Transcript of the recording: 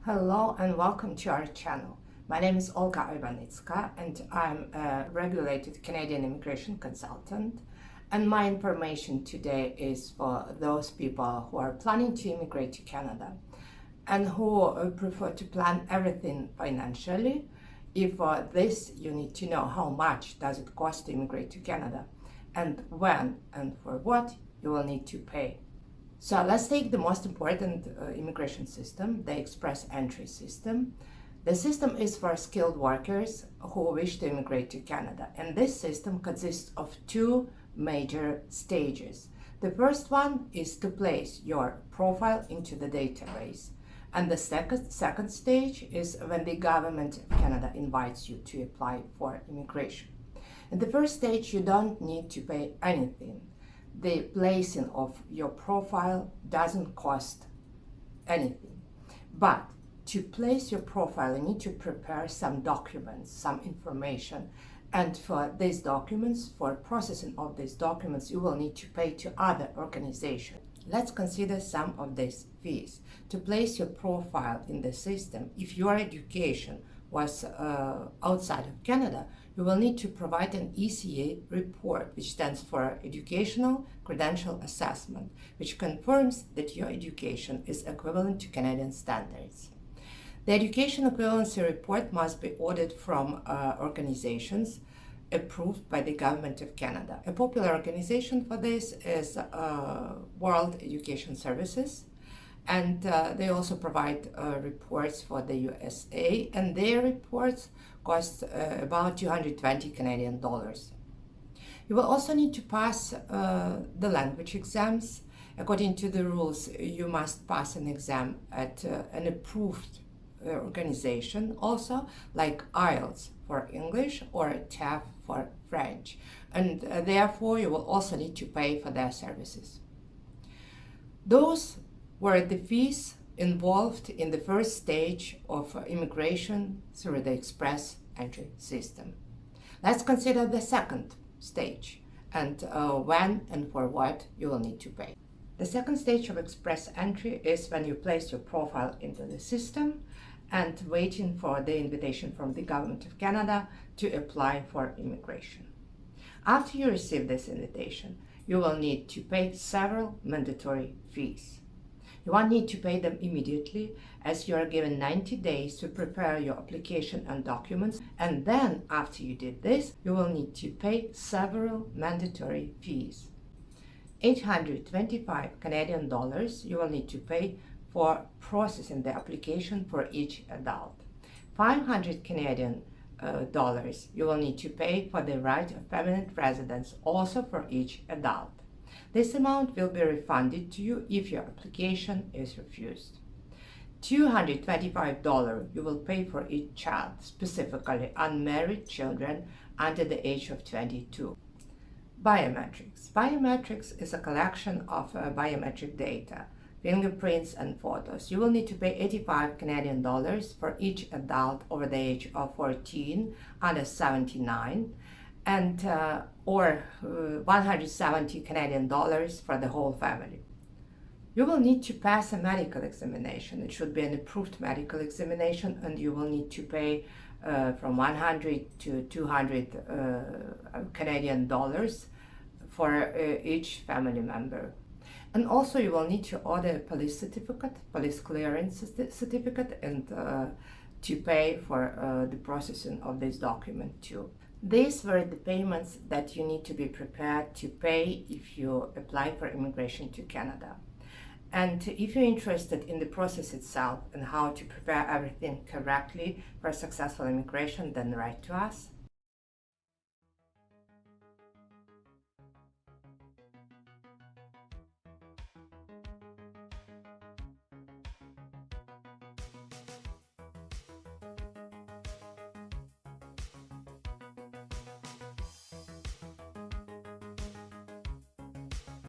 Hello and welcome to our channel. My name is Olga Ivanitska and I'm a regulated Canadian immigration consultant. And my information today is for those people who are planning to immigrate to Canada and who prefer to plan everything financially. If for this, you need to know how much does it cost to immigrate to Canada and when and for what you will need to pay. So let's take the most important immigration system, the express entry system. The system is for skilled workers who wish to immigrate to Canada. And this system consists of two major stages. The first one is to place your profile into the database. And the second stage is when the government of Canada invites you to apply for immigration. In the first stage, you don't need to pay anything. The placing of your profile doesn't cost anything. But to place your profile, you need to prepare some documents, some information. And for these documents, for processing of these documents, you will need to pay to other organizations. Let's consider some of these fees. To place your profile in the system, if your education was outside of Canada, you will need to provide an ECA report, which stands for Educational Credential Assessment, which confirms that your education is equivalent to Canadian standards. The Education Equivalency Report must be ordered from organizations approved by the Government of Canada. A popular organization for this is World Education Services, and they also provide reports for the USA, and their reports cost about 220 Canadian dollars. You will also need to pass the language exams. According to the rules, you must pass an exam at an approved organization, also like IELTS for English or TEF for French, and therefore you will also need to pay for their services. Those were the fees involved in the first stage of immigration through the express entry system. Let's consider the second stage and when and for what you will need to pay. The second stage of express entry is when you place your profile into the system and waiting for the invitation from the Government of Canada to apply for immigration. After you receive this invitation, you will need to pay several mandatory fees. You won't need to pay them immediately, as you are given 90 days to prepare your application and documents, and then after you did this, you will need to pay several mandatory fees. 825 Canadian dollars you will need to pay for processing the application for each adult. 500 Canadian dollars you will need to pay for the right of permanent residence, also for each adult. This amount will be refunded to you if your application is refused. $225 you will pay for each child, specifically unmarried children under the age of 22. Biometrics. Biometrics is a collection of biometric data, fingerprints and photos. You will need to pay 85 Canadian dollars for each adult over the age of 14 under 79, and or 170 Canadian dollars for the whole family. You will need to pass a medical examination. It should be an approved medical examination, and you will need to pay from 100 to 200 Canadian dollars for each family member. And also you will need to order a police certificate, police clearance certificate, and to pay for the processing of this document too. These were the payments that you need to be prepared to pay if you apply for immigration to Canada. And if you're interested in the process itself and how to prepare everything correctly for successful immigration, then write to us.